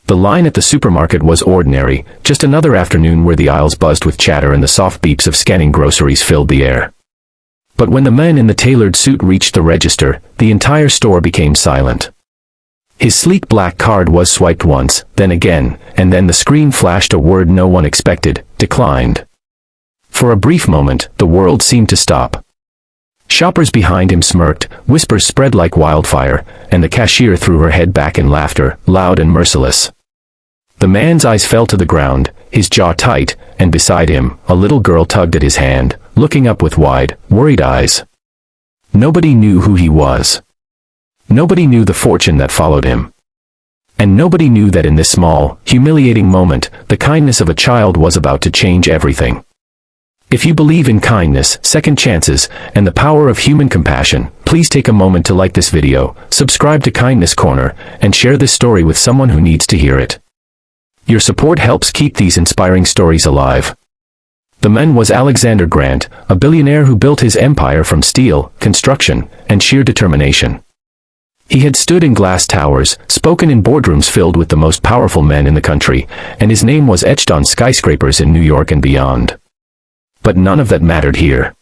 The line at the supermarket was ordinary, just another afternoon where the aisles buzzed with chatter and the soft beeps of scanning groceries filled the air. But when the man in the tailored suit reached the register, the entire store became silent. His sleek black card was swiped once, then again, and then the screen flashed a word no one expected: declined. For a brief moment, the world seemed to stop. Shoppers behind him smirked, whispers spread like wildfire, and the cashier threw her head back in laughter, loud and merciless. The man's eyes fell to the ground, his jaw tight, and beside him, a little girl tugged at his hand, looking up with wide, worried eyes. Nobody knew who he was. Nobody knew the fortune that followed him. And nobody knew that in this small, humiliating moment, the kindness of a child was about to change everything. If you believe in kindness, second chances, and the power of human compassion, please take a moment to like this video, subscribe to Kindness Corner, and share this story with someone who needs to hear it. Your support helps keep these inspiring stories alive. The man was Alexander Grant, a billionaire who built his empire from steel, construction, and sheer determination. He had stood in glass towers, spoken in boardrooms filled with the most powerful men in the country, and his name was etched on skyscrapers in New York and beyond. But none of that mattered here.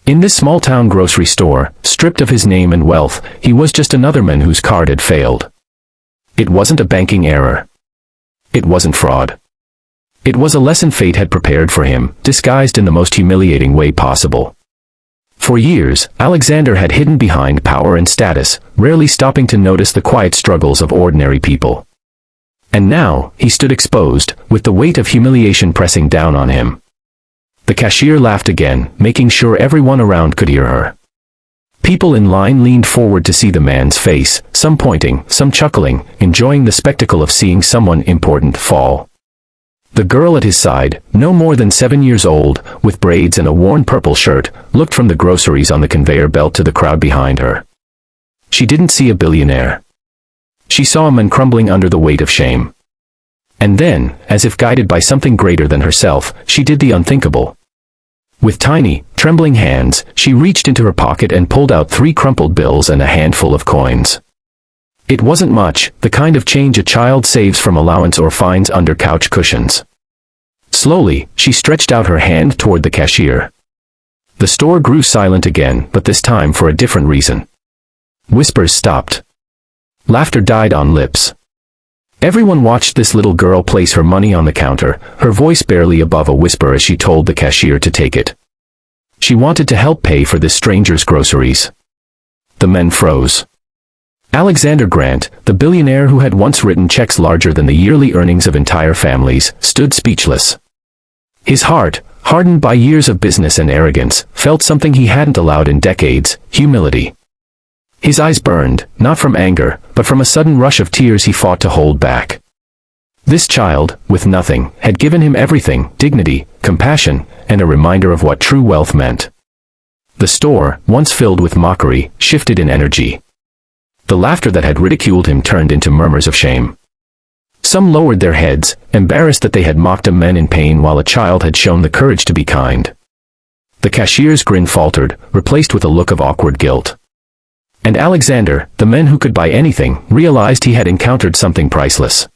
In this small-town grocery store, stripped of his name and wealth, he was just another man whose card had failed. It wasn't a banking error. It wasn't fraud. It was a lesson fate had prepared for him, disguised in the most humiliating way possible. For years, Alexander had hidden behind power and status, rarely stopping to notice the quiet struggles of ordinary people. And now, he stood exposed, with the weight of humiliation pressing down on him. The cashier laughed again, making sure everyone around could hear her. People in line leaned forward to see the man's face, some pointing, some chuckling, enjoying the spectacle of seeing someone important fall. The girl at his side, no more than 7 years old, with braids and a worn purple shirt, looked from the groceries on the conveyor belt to the crowd behind her. She didn't see a billionaire. She saw a man crumbling under the weight of shame. And then, as if guided by something greater than herself, she did the unthinkable. With tiny, trembling hands, she reached into her pocket and pulled out 3 crumpled bills and a handful of coins. It wasn't much, the kind of change a child saves from allowance or finds under couch cushions. Slowly, she stretched out her hand toward the cashier. The store grew silent again, but this time for a different reason. Whispers stopped. Laughter died on lips. Everyone watched this little girl place her money on the counter, her voice barely above a whisper as she told the cashier to take it. She wanted to help pay for this stranger's groceries. The men froze. Alexander Grant, the billionaire who had once written checks larger than the yearly earnings of entire families, stood speechless. His heart, hardened by years of business and arrogance, felt something he hadn't allowed in decades: humility. His eyes burned, not from anger, but from a sudden rush of tears he fought to hold back. This child, with nothing, had given him everything: dignity, compassion, and a reminder of what true wealth meant. The store, once filled with mockery, shifted in energy. The laughter that had ridiculed him turned into murmurs of shame. Some lowered their heads, embarrassed that they had mocked a man in pain while a child had shown the courage to be kind. The cashier's grin faltered, replaced with a look of awkward guilt. And Alexander, the man who could buy anything, realized he had encountered something priceless.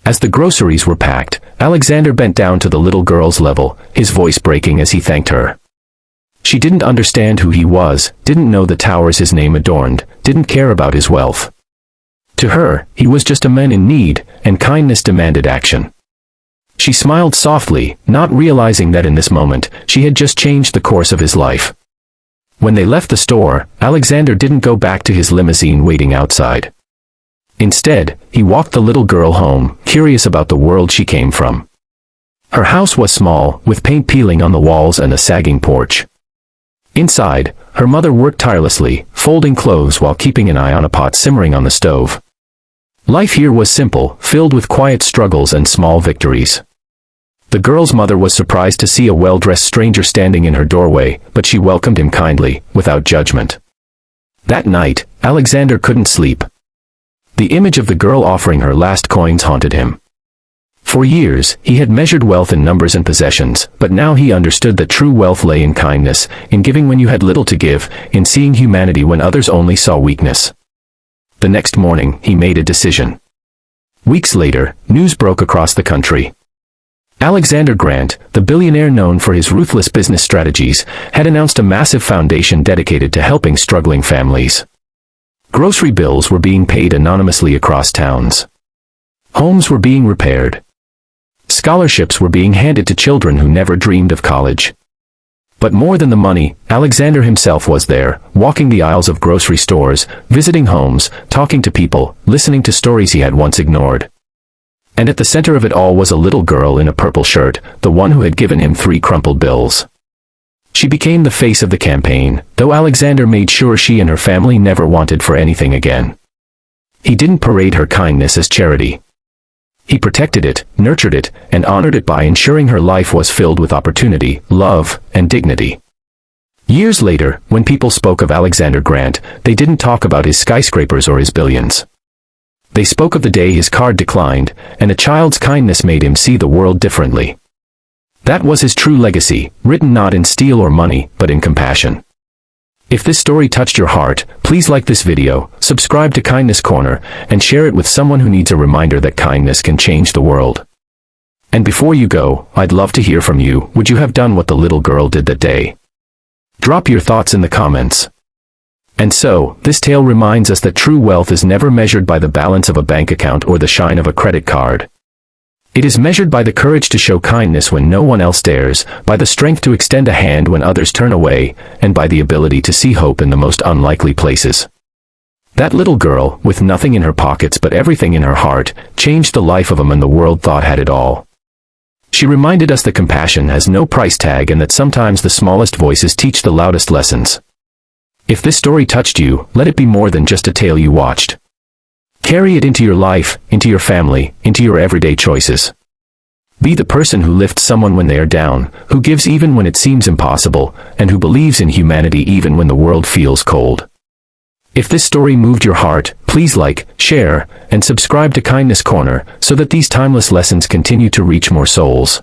As the groceries were packed, Alexander bent down to the little girl's level, his voice breaking as he thanked her. She didn't understand who he was, didn't know the towers his name adorned, didn't care about his wealth. To her, he was just a man in need, and kindness demanded action. She smiled softly, not realizing that in this moment, she had just changed the course of his life. When they left the store, Alexander didn't go back to his limousine waiting outside. Instead, he walked the little girl home, curious about the world she came from. Her house was small, with paint peeling on the walls and a sagging porch. Inside, her mother worked tirelessly, folding clothes while keeping an eye on a pot simmering on the stove. Life here was simple, filled with quiet struggles and small victories. The girl's mother was surprised to see a well-dressed stranger standing in her doorway, but she welcomed him kindly, without judgment. That night, Alexander couldn't sleep. The image of the girl offering her last coins haunted him. For years, he had measured wealth in numbers and possessions, but now he understood that true wealth lay in kindness, in giving when you had little to give, in seeing humanity when others only saw weakness. The next morning, he made a decision. Weeks later, news broke across the country. Alexander Grant, the billionaire known for his ruthless business strategies, had announced a massive foundation dedicated to helping struggling families. Grocery bills were being paid anonymously across towns. Homes were being repaired. Scholarships were being handed to children who never dreamed of college. But more than the money, Alexander himself was there, walking the aisles of grocery stores, visiting homes, talking to people, listening to stories he had once ignored. And at the center of it all was a little girl in a purple shirt, the one who had given him 3 crumpled bills. She became the face of the campaign, though Alexander made sure she and her family never wanted for anything again. He didn't parade her kindness as charity. He protected it, nurtured it, and honored it by ensuring her life was filled with opportunity, love, and dignity. Years later, when people spoke of Alexander Grant, they didn't talk about his skyscrapers or his billions. They spoke of the day his card declined, and a child's kindness made him see the world differently. That was his true legacy, written not in steel or money, but in compassion. If this story touched your heart, please like this video, subscribe to Kindness Corner, and share it with someone who needs a reminder that kindness can change the world. And before you go, I'd love to hear from you. Would you have done what the little girl did that day? Drop your thoughts in the comments. And so, this tale reminds us that true wealth is never measured by the balance of a bank account or the shine of a credit card. It is measured by the courage to show kindness when no one else dares, by the strength to extend a hand when others turn away, and by the ability to see hope in the most unlikely places. That little girl, with nothing in her pockets but everything in her heart, changed the life of a man the world thought had it all. She reminded us that compassion has no price tag and that sometimes the smallest voices teach the loudest lessons. If this story touched you, let it be more than just a tale you watched. Carry it into your life, into your family, into your everyday choices. Be the person who lifts someone when they are down, who gives even when it seems impossible, and who believes in humanity even when the world feels cold. If this story moved your heart, please like, share, and subscribe to Kindness Corner so that these timeless lessons continue to reach more souls.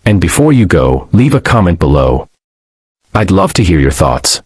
And before you go, leave a comment below. I'd love to hear your thoughts.